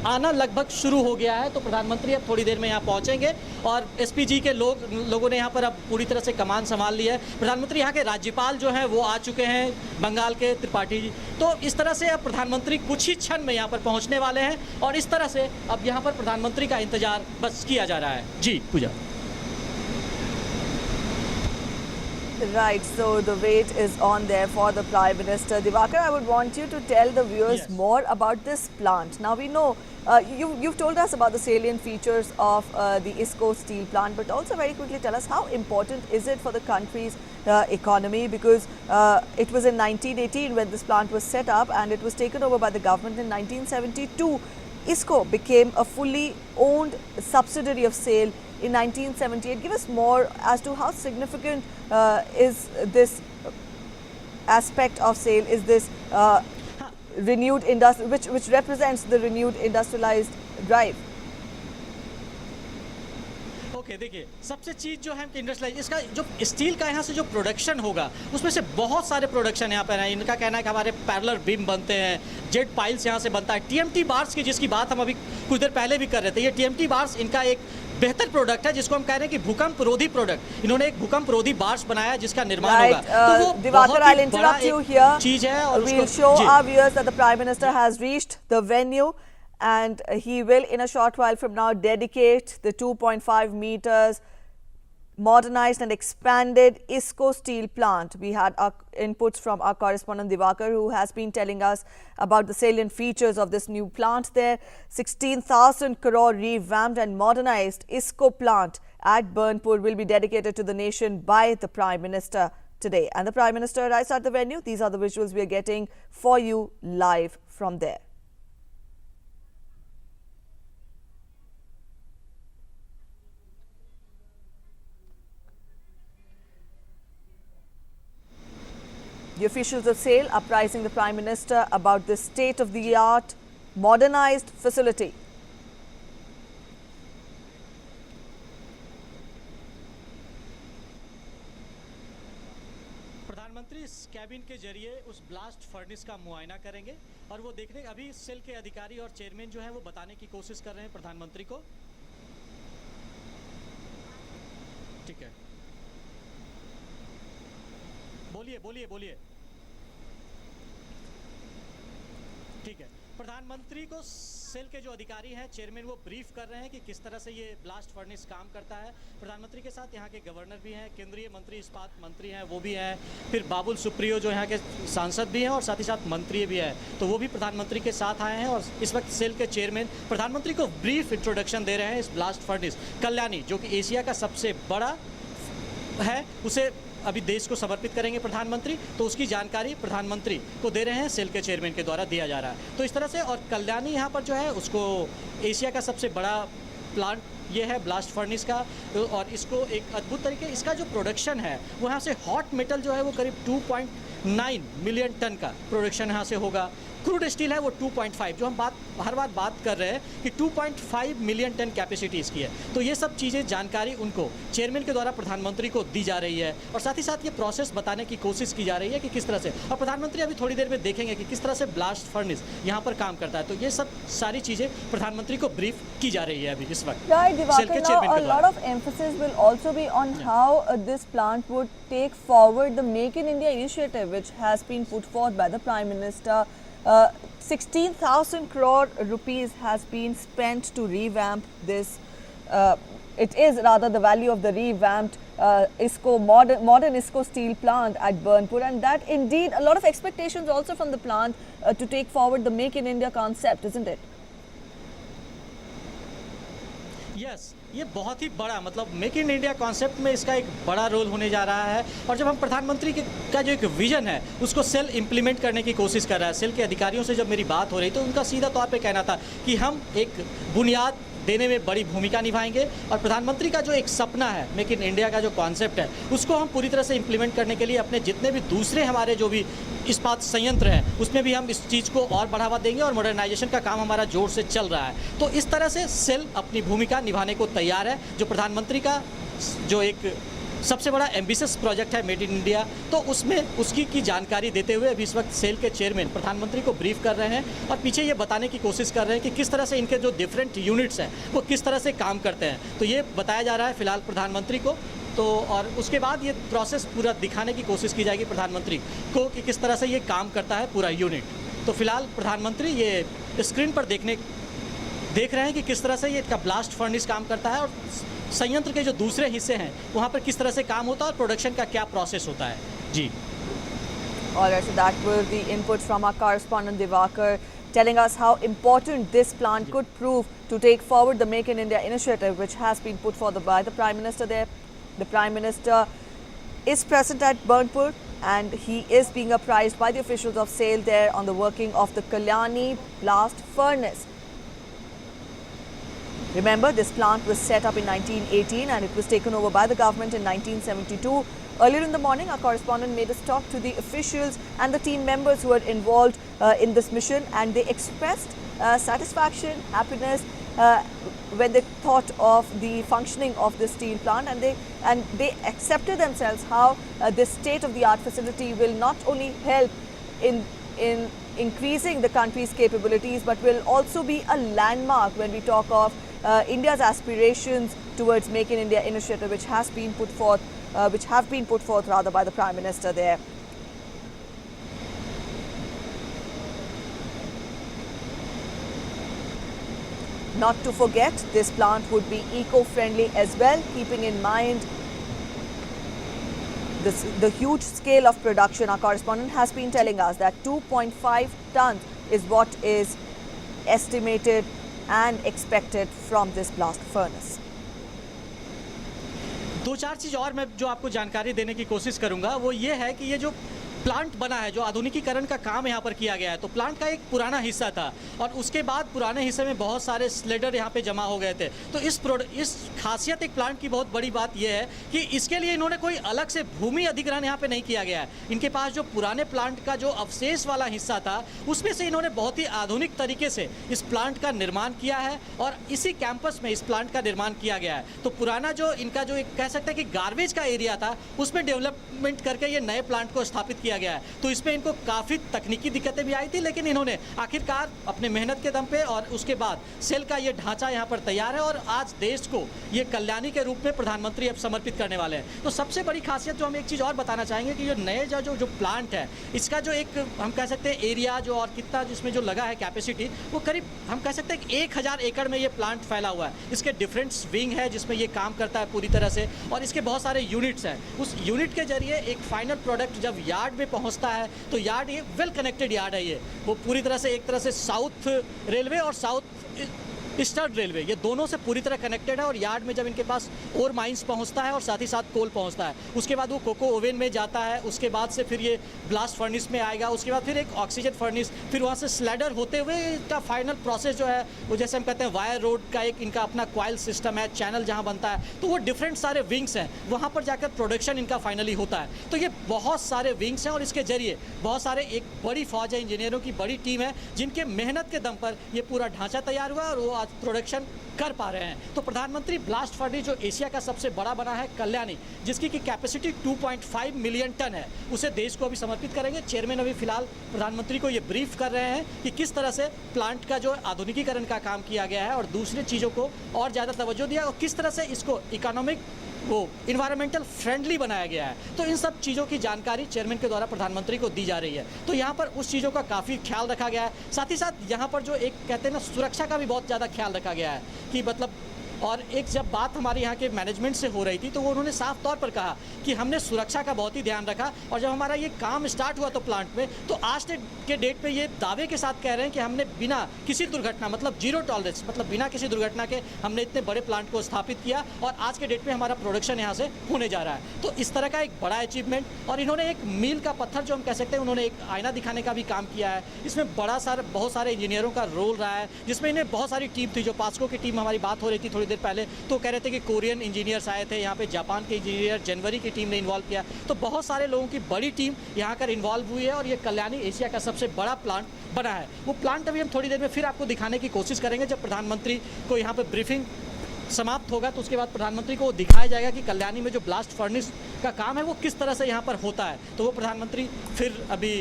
आना लगभग शुरू हो गया है। तो प्रधानमंत्री अब थोड़ी देर में यहाँ पहुँचेंगे और एसपीजी के लोगों ने यहाँ पर अब पूरी तरह से कमान संभाल ली है। प्रधानमंत्री यहाँ के राज्यपाल जो हैं वो आ चुके हैं, बंगाल के त्रिपाठी जी। तो इस तरह से अब प्रधानमंत्री कुछ ही क्षण में यहाँ पर पहुँचने वाले हैं और इस तरह से अब यहाँ पर प्रधानमंत्री का इंतजार बस किया जा रहा है। जी पूजा। Right, so the wait is on there for the Prime Minister. Diwakar, I would want you to tell the viewers more about this plant. Now we know you've told us about the salient features of the ISCO steel plant, but also very quickly tell us how important is it for the country's economy, because it was in 1918 when this plant was set up and it was taken over by the government in 1972. ISCO became a fully owned subsidiary of SAIL in 1978. Give us more as to how significant is this aspect of SAIL, is this renewed industry, which represents the renewed industrialized drive. Okay, देखिए सबसे चीज़ जो है industrialise, इसका जो steel का यहाँ से जो प्रोडक्शन होगा उसमें से बहुत सारे प्रोडक्शन यहाँ पर हैं। इनका कहना है कि हमारे पैरेलल बीम बनते हैं, जेट पाइल्स यहाँ से बनता है, टीएमटी बार्स की जिसकी बात हम अभी कुछ देर पहले भी कर रहे थे। ये टीएमटी बार्स इनका एक बेहतर प्रोडक्ट है जिसको हम कह रहे हैं कि भूकंप रोधी प्रोडक्ट। इन्होंने एक भूकंप रोधी बार्स बनाया जिसका निर्माण होगा। तो वो Diwakar, I'll interrupt you here. चीज है और we'll show our viewers that the Prime Minister has reached the venue and he will in a short while from now dedicate the 2.5 meters modernized and expanded ISCO steel plant. We had our inputs from our correspondent Diwakar, who has been telling us about the salient features of this new plant there. 16,000 crore revamped and modernized ISCO plant at Burnpur will be dedicated to the nation by the Prime Minister today. And the Prime Minister arrives at the venue. These are the visuals we are getting for you live from there. The officials of SAIL are apprising the Prime Minister about this state-of-the-art modernized facility. प्रधानमंत्री इस cabin के जरिए उस blast furnace का मुआयना करेंगे और वो देखने अभी सेल के अधिकारी और चेयरमैन जो है वो बताने की कोशिश कर रहे हैं प्रधानमंत्री को। ठीक है, बोलिए। ठीक है, प्रधानमंत्री को सेल के जो अधिकारी हैं चेयरमैन वो ब्रीफ कर रहे हैं कि किस तरह से ये ब्लास्ट फर्नेस काम करता है। प्रधानमंत्री के साथ यहाँ के गवर्नर भी हैं, केंद्रीय मंत्री इस्पात मंत्री हैं वो भी हैं, फिर बाबुल सुप्रियो जो यहाँ के सांसद भी हैं और साथ ही साथ मंत्री भी हैं, तो वो भी प्रधानमंत्री के साथ आए हैं। और इस वक्त सेल के चेयरमैन प्रधानमंत्री को ब्रीफ इंट्रोडक्शन दे रहे हैं इस ब्लास्ट फर्नेस कल्याणी, जो कि एशिया का सबसे बड़ा है, उसे अभी देश को समर्पित करेंगे प्रधानमंत्री। तो उसकी जानकारी प्रधानमंत्री को दे रहे हैं, सेल के चेयरमैन के द्वारा दिया जा रहा है। तो इस तरह से, और कल्याणी यहाँ पर जो है उसको एशिया का सबसे बड़ा प्लांट ये है ब्लास्ट फर्नेस का, और इसको एक अद्भुत तरीके, इसका जो प्रोडक्शन है वो यहाँ से हॉट मेटल जो है वो करीब 2.9 मिलियन टन का प्रोडक्शन यहाँ से होगा। क्रूड स्टील है वो 2.5, जो हम हर बार बात कर रहे हैं कि 2.5 मिलियन टन कैपेसिटी इसकी है। तो ये सब चीज़ें जानकारी उनको चेयरमैन के द्वारा प्रधानमंत्री को दी जा रही है और साथ ही साथ ये प्रोसेस बताने की कोशिश की जा रही है कि किस तरह से, और प्रधानमंत्री अभी थोड़ी देर में देखेंगे कि किस तरह से ब्लास्ट फर्नेस यहाँ पर काम करता है। तो ये सब सारी चीज़ें प्रधानमंत्री को ब्रीफ की जा रही है अभी इस वक्त। A lot of emphasis will also be on how this plant would take forward the Make in India initiative, which has been put forth by the Prime Minister. 16,000 crore rupees has been spent to revamp this. It is rather the value of the revamped ISCO modern ISCO steel plant at Burnpur, and that indeed a lot of expectations also from the plant to take forward the Make in India concept, isn't it? Yes. ये बहुत ही बड़ा, मतलब make in India concept में इसका एक बड़ा role होने जा रहा है। और जब हम प्रधानमंत्री का जो एक विजन है उसको सेल इम्प्लीमेंट करने की कोशिश कर रहा है, सेल के अधिकारियों से जब मेरी बात हो रही तो उनका सीधा तौर पे कहना था कि हम एक बुनियाद देने में बड़ी भूमिका निभाएंगे, और प्रधानमंत्री का जो एक सपना है मेक इन इंडिया का जो कॉन्सेप्ट है उसको हम पूरी तरह से इम्प्लीमेंट करने के लिए अपने जितने भी दूसरे हमारे जो भी इस्पात संयंत्र हैं उसमें भी हम इस चीज़ को और बढ़ावा देंगे, और मॉडर्नाइजेशन का काम हमारा जोर से चल रहा है। तो इस तरह से सेल अपनी भूमिका निभाने को तैयार है। जो प्रधानमंत्री का जो एक सबसे बड़ा एम्बिशियस प्रोजेक्ट है मेड इन इंडिया। तो उसमें उसकी की जानकारी देते हुए अभी इस वक्त सेल के चेयरमैन प्रधानमंत्री को ब्रीफ कर रहे हैं और पीछे ये बताने की कोशिश कर रहे हैं कि किस तरह से इनके जो डिफरेंट यूनिट्स हैं वो किस तरह से काम करते हैं। तो ये बताया जा रहा है फिलहाल प्रधानमंत्री को। तो और उसके बाद ये प्रोसेस पूरा दिखाने की कोशिश की जाएगी प्रधानमंत्री को कि किस तरह से ये काम करता है पूरा यूनिट। तो फिलहाल प्रधानमंत्री ये स्क्रीन पर देख रहे हैं कि किस तरह से ये इसका ब्लास्ट फर्नेस काम करता है और संयंत्र के जो दूसरे हिस्से हैं वहाँ पर किस तरह से काम होता है और प्रोडक्शन का क्या प्रोसेस होता है। जी। Alright, so that was the input from our correspondent Divakar, telling us how important this plant could prove to take forward the Make in India initiative, which has been put forward by the Prime Minister there. The Prime Minister is present at Burnpur and he is being apprised by the officials of SAIL there on the working of the Kalyani blast furnace. Remember, this plant was set up in 1918 and it was taken over by the government in 1972. Earlier in the morning, our correspondent made a stop to the officials and the team members who were involved in this mission, and they expressed satisfaction, happiness when they thought of the functioning of this steel plant, and they accepted themselves how this state-of-the-art facility will not only help in increasing the country's capabilities, but will also be a landmark when we talk of India's aspirations towards Make in India initiative, which have been put forth rather by the Prime Minister there. Not to forget, this plant would be eco-friendly as well, keeping in mind the huge scale of production. Our correspondent has been telling us that 2.5 tons is what is estimated and expected from this blast furnace. दो चार चीज़ और मैं जो आपको जानकारी देने की कोशिश करूंगा वो ये है कि ये जो प्लांट बना है, जो आधुनिकीकरण का काम यहाँ पर किया गया है, तो प्लांट का एक पुराना हिस्सा था और उसके बाद पुराने हिस्से में बहुत सारे स्लेडर यहाँ पे जमा हो गए थे। तो इस खासियत एक प्लांट की बहुत बड़ी बात यह है कि इसके लिए इन्होंने कोई अलग से भूमि अधिग्रहण यहाँ पे नहीं किया गया है। इनके पास जो पुराने प्लांट का जो अवशेष वाला हिस्सा था उसमें से इन्होंने बहुत ही आधुनिक तरीके से इस प्लांट का निर्माण किया है और इसी कैंपस में इस प्लांट का निर्माण किया गया है। तो पुराना जो इनका जो एक कह सकते हैं कि गार्बेज का एरिया था उसमें डेवलपमेंट करके ये नए प्लांट को स्थापित किया गया है। तो इसमें इनको काफ़ी तकनीकी दिक्कतें भी आई थी, लेकिन इन्होंने आखिरकार अपने मेहनत के दम पे और उसके बाद सेल का ये ढांचा यहाँ पर तैयार है और आज देश को ये कल्याणी के रूप में प्रधानमंत्री अब समर्पित करने वाले हैं। तो सबसे बड़ी खासियत जो हम एक चीज़ और बताना चाहेंगे कि जो नए जो प्लांट है इसका जो एक हम कह सकते हैं एरिया जो और कितना जिसमें जो लगा है कैपेसिटी वो करीब हम कह सकते हैं कि 1000 एकड़ में ये प्लांट फैला हुआ है। इसके डिफरेंट विंग है जिसमें ये काम करता है पूरी तरह से और इसके बहुत सारे यूनिट्स हैं। उस यूनिट के जरिए एक फाइनल प्रोडक्ट जब यार्ड में पहुँचता है तो यार्ड ये वेल कनेक्टेड यार्ड है। ये वो पूरी तरह से एक तरह से साउथ रेलवे और साउथ ईस्टर्न रेलवे ये दोनों से पूरी तरह कनेक्टेड है और यार्ड में जब इनके पास ओर माइंस पहुंचता है और साथ ही साथ कोल पहुंचता है उसके बाद वो कोको ओवन में जाता है, उसके बाद से फिर ये ब्लास्ट फर्नेस में आएगा, उसके बाद फिर एक ऑक्सीजन फर्नेस, फिर वहाँ से स्लाइडर होते हुए इसका फाइनल प्रोसेस जो है वो जैसे हम कहते हैं वायर रोड का एक इनका अपना क्वाइल सिस्टम है, चैनल जहाँ बनता है तो वो डिफरेंट सारे विंग्स हैं, वहाँ पर जाकर प्रोडक्शन इनका फाइनली होता है। तो ये बहुत सारे विंग्स हैं और इसके जरिए बहुत सारे एक बड़ी फौज है, इंजीनियरों की बड़ी टीम है जिनके मेहनत के दम पर ये पूरा ढांचा तैयार हुआ और वो आज प्रोडक्शन कर पा रहे हैं। तो प्रधानमंत्री ब्लास्ट फर्नेस जो एशिया का सबसे बड़ा बना है कल्याणी, जिसकी की कैपेसिटी 2.5 मिलियन टन है, उसे देश को अभी समर्पित करेंगे। चेयरमैन अभी फिलहाल प्रधानमंत्री को ये ब्रीफ कर रहे हैं कि किस तरह से प्लांट का जो आधुनिकीकरण का काम किया गया है और दूसरी चीज़ों को और ज़्यादा तवज्जो दिया और किस तरह से इसको इकोनॉमिक वो इन्वायरमेंटल फ्रेंडली बनाया गया है। तो इन सब चीज़ों की जानकारी चेयरमैन के द्वारा प्रधानमंत्री को दी जा रही है। तो यहाँ पर उस चीज़ों का काफ़ी ख्याल रखा गया है। साथ ही साथ यहाँ पर जो एक कहते हैं ना सुरक्षा का भी बहुत ज़्यादा ख्याल रखा गया है कि मतलब और एक जब बात हमारे यहाँ के मैनेजमेंट से हो रही थी तो वो उन्होंने साफ तौर पर कहा कि हमने सुरक्षा का बहुत ही ध्यान रखा और जब हमारा ये काम स्टार्ट हुआ तो प्लांट में तो आज के डेट पे ये दावे के साथ कह रहे हैं कि हमने बिना किसी दुर्घटना मतलब जीरो टॉलरेंस मतलब बिना किसी दुर्घटना के हमने इतने बड़े प्लांट को स्थापित किया और आज के डेट में हमारा प्रोडक्शन यहाँ से होने जा रहा है। तो इस तरह का एक बड़ा अचीवमेंट और इन्होंने एक मील का पत्थर जो हम कह सकते हैं उन्होंने एक आईना दिखाने का भी काम किया है। इसमें बहुत सारे इंजीनियरों का रोल रहा है जिसमें इन्हें बहुत सारी टीम थी। जो पास्को की टीम हमारी बात हो रही थी थोड़ी देर पहले तो कह रहे थे कि कोरियन इंजीनियर्स आए थे यहाँ पे, जापान के इंजीनियर जनवरी की टीम ने इन्वॉल्व किया। तो बहुत सारे लोगों की बड़ी टीम यहाँ कर इन्वॉल्व हुई है और ये कल्याणी एशिया का सबसे बड़ा प्लांट बना है। वो प्लांट अभी हम थोड़ी देर में फिर आपको दिखाने की कोशिश करेंगे जब प्रधानमंत्री को यहाँ पे ब्रीफिंग समाप्त होगा तो उसके बाद प्रधानमंत्री को दिखाया जाएगा कि कल्याणी में जो ब्लास्ट फर्नेस का काम है वो किस तरह से यहाँ पर होता है। तो वो प्रधानमंत्री फिर अभी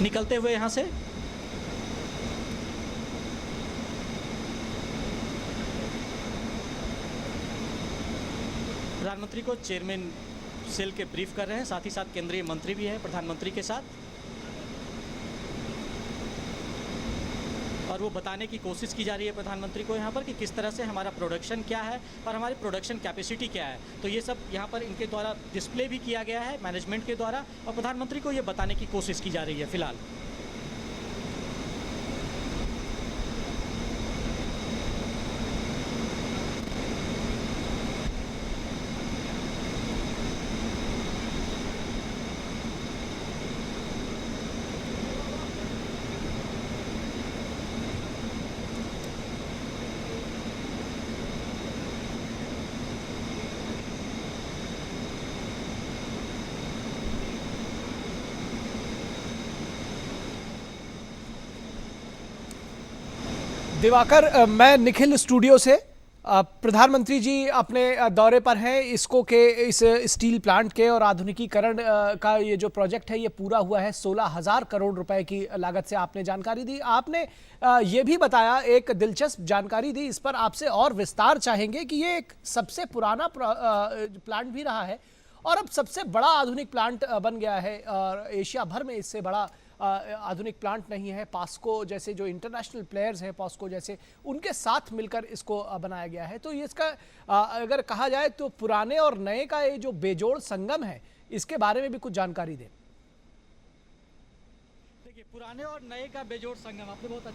निकलते हुए यहाँ से प्रधानमंत्री को चेयरमैन सेल के ब्रीफ कर रहे हैं, साथ ही साथ केंद्रीय मंत्री भी हैं प्रधानमंत्री के साथ, और वो बताने की कोशिश की जा रही है प्रधानमंत्री को यहाँ पर कि किस तरह से हमारा प्रोडक्शन क्या है और हमारी प्रोडक्शन कैपेसिटी क्या है। तो ये सब यहाँ पर इनके द्वारा डिस्प्ले भी किया गया है मैनेजमेंट के द्वारा, और प्रधानमंत्री को ये बताने की कोशिश की जा रही है फिलहाल। दिवाकर, मैं निखिल स्टूडियो से। प्रधानमंत्री जी अपने दौरे पर हैं इसको के इस स्टील प्लांट के और आधुनिकीकरण का ये जो प्रोजेक्ट है ये पूरा हुआ है 16,000 करोड़ रुपए की लागत से। आपने जानकारी दी, आपने ये भी बताया, एक दिलचस्प जानकारी दी, इस पर आपसे और विस्तार चाहेंगे कि ये एक सबसे पुराना प्लांट भी रहा है और अब सबसे बड़ा आधुनिक प्लांट बन गया है और एशिया भर में इससे बड़ा आधुनिक प्लांट नहीं है। पॉस्को जैसे जो इंटरनेशनल प्लेयर्स हैं, पॉस्को जैसे, उनके साथ मिलकर इसको बनाया गया है। तो ये इसका अगर कहा जाए तो पुराने और नए का ये जो बेजोड़ संगम है, इसके बारे में भी कुछ जानकारी दें। देखिए, पुराने और नए का बेजोड़ संगम, आपने बहुत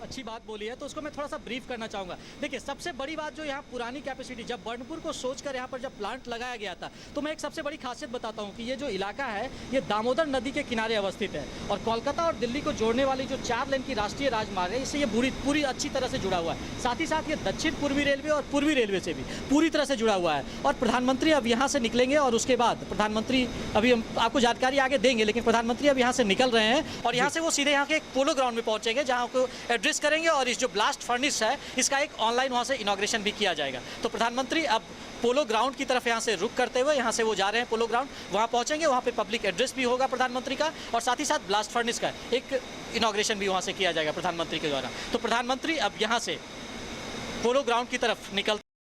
अच्छी बात बोली है, तो उसको मैं थोड़ा सा ब्रीफ करना चाहूँगा। देखिए, सबसे बड़ी बात जो यहाँ पुरानी कैपेसिटी, जब बर्नपुर को सोचकर यहाँ पर जब प्लांट लगाया गया था, तो मैं एक सबसे बड़ी खासियत बताता हूँ कि ये जो इलाका है ये दामोदर नदी के किनारे अवस्थित है और कोलकाता और दिल्ली को जोड़ने वाली जो 4 लेन की राष्ट्रीय राजमार्ग है, इससे ये पूरी अच्छी तरह से जुड़ा हुआ है। साथ ही साथ ये दक्षिण पूर्वी रेलवे और पूर्वी रेलवे से भी पूरी तरह से जुड़ा हुआ है। और प्रधानमंत्री अब यहाँ से निकलेंगे और उसके बाद प्रधानमंत्री, अभी हम आपको जानकारी आगे देंगे, लेकिन प्रधानमंत्री अब यहाँ से निकल रहे हैं और यहाँ से वो सीधे यहाँ के एक पोलो ग्राउंड में पहुंचेंगे जहाँ को एड्रेस करेंगे और इस जो ब्लास्ट फर्नेस है इसका एक ऑनलाइन वहाँ से इनॉग्रेशन भी किया जाएगा। तो प्रधानमंत्री अब पोलो ग्राउंड की तरफ यहाँ से रुक करते हुए यहाँ से वो जा रहे हैं पोलो ग्राउंड, वहाँ पहुँचेंगे, वहाँ पे पब्लिक एड्रेस भी होगा प्रधानमंत्री का और साथ ही साथ ब्लास्ट फर्नेस का एक इनॉग्रेशन भी वहाँ से किया जाएगा प्रधानमंत्री के द्वारा। तो प्रधानमंत्री अब यहाँ से पोलो ग्राउंड की तरफ निकलते